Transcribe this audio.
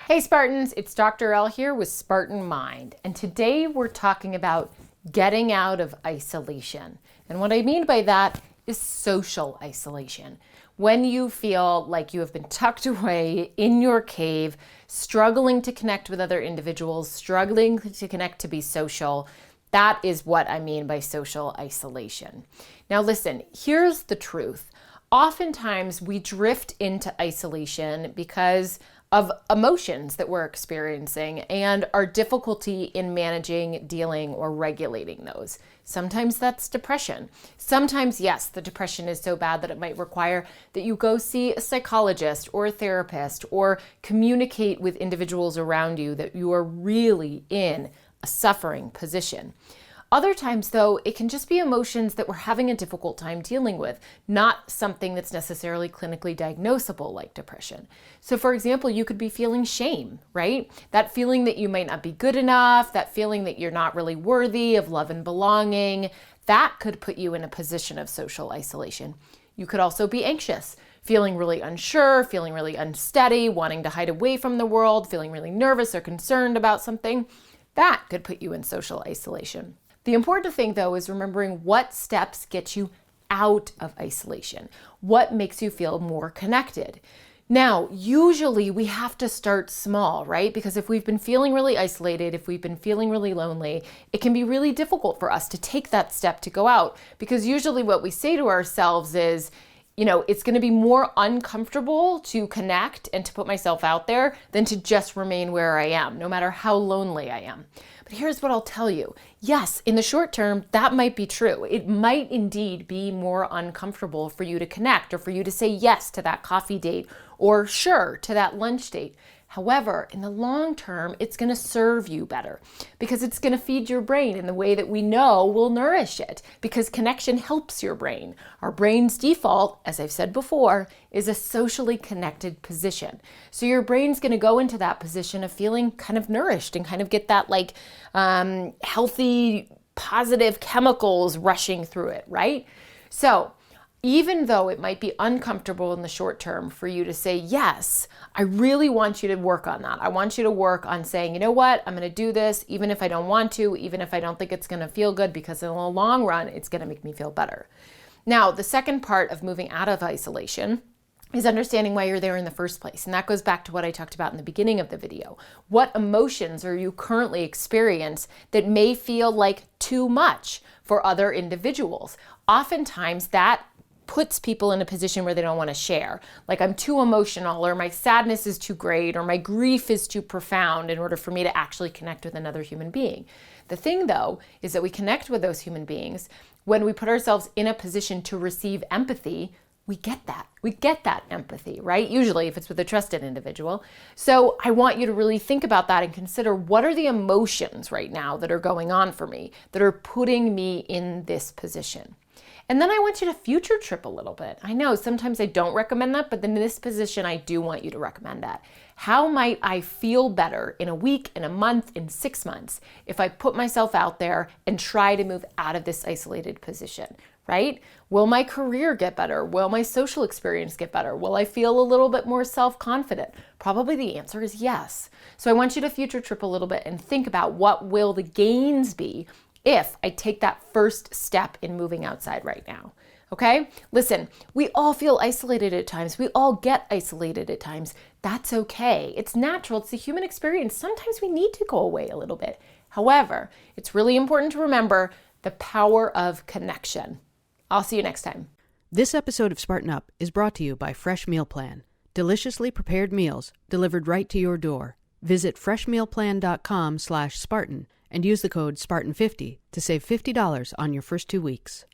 Hey Spartans, it's Dr. L here with Spartan Mind, and today we're talking about getting out of isolation. And what I mean by that is social isolation. When you feel like you have been tucked away in your cave, struggling to connect with other individuals, struggling to connect to be social, that is what I mean by social isolation. Now listen, here's the truth. Oftentimes we drift into isolation because of emotions that we're experiencing and our difficulty in managing, dealing, or regulating those. Sometimes that's depression. Sometimes, yes, the depression is so bad that it might require that you go see a psychologist or a therapist or communicate with individuals around you that you are really in a suffering position. Other times, though, it can just be emotions that we're having a difficult time dealing with, not something that's necessarily clinically diagnosable like depression. So, for example, you could be feeling shame, right? That feeling that you might not be good enough, that feeling that you're not really worthy of love and belonging, that could put you in a position of social isolation. You could also be anxious, feeling really unsure, feeling really unsteady, wanting to hide away from the world, feeling really nervous or concerned about something. That could put you in social isolation. The important thing, though, is remembering what steps get you out of isolation. What makes you feel more connected? Now, usually we have to start small, right? Because if we've been feeling really isolated, if we've been feeling really lonely, it can be really difficult for us to take that step to go out. Because usually what we say to ourselves is, it's going to be more uncomfortable to connect and to put myself out there than to just remain where I am, no matter how lonely I am. But here's what I'll tell you. Yes, in the short term, that might be true. It might indeed be more uncomfortable for you to connect or for you to say yes to that coffee date or sure to that lunch date. However, in the long term, it's going to serve you better because it's going to feed your brain in the way that we know will nourish it, because connection helps your brain. Our brain's default, as I've said before, is a socially connected position. So your brain's going to go into that position of feeling kind of nourished and kind of get that healthy, positive chemicals rushing through it, right? So even though it might be uncomfortable in the short term for you to say, yes, I really want you to work on that. I want you to work on saying, you know what, I'm going to do this, even if I don't want to, even if I don't think it's going to feel good, because in the long run, it's going to make me feel better. Now, the second part of moving out of isolation is understanding why you're there in the first place. And that goes back to what I talked about in the beginning of the video. What emotions are you currently experiencing that may feel like too much for other individuals? Oftentimes, that puts people in a position where they don't want to share. Like, I'm too emotional, or my sadness is too great, or my grief is too profound in order for me to actually connect with another human being. The thing, though, is that we connect with those human beings when we put ourselves in a position to receive empathy. We get that. We get that empathy, right? Usually if it's with a trusted individual. So I want you to really think about that and consider, what are the emotions right now that are going on for me that are putting me in this position? And then I want you to future trip a little bit. I know sometimes I don't recommend that, but in this position, I do want you to recommend that. How might I feel better in a week, in a month, in 6 months if I put myself out there and try to move out of this isolated position, right? Will my career get better? Will my social experience get better? Will I feel a little bit more self-confident? Probably the answer is yes. So I want you to future trip a little bit and think about, what will the gains be if I take that first step in moving outside right now? Okay? Listen, we all feel isolated at times. We all get isolated at times. That's okay. It's natural. It's the human experience. Sometimes we need to go away a little bit. However, it's really important to remember the power of connection. I'll see you next time. This episode of Spartan Up is brought to you by Fresh Meal Plan. Deliciously prepared meals delivered right to your door. Visit freshmealplan.com/Spartan and use the code Spartan50 to save $50 on your first 2 weeks.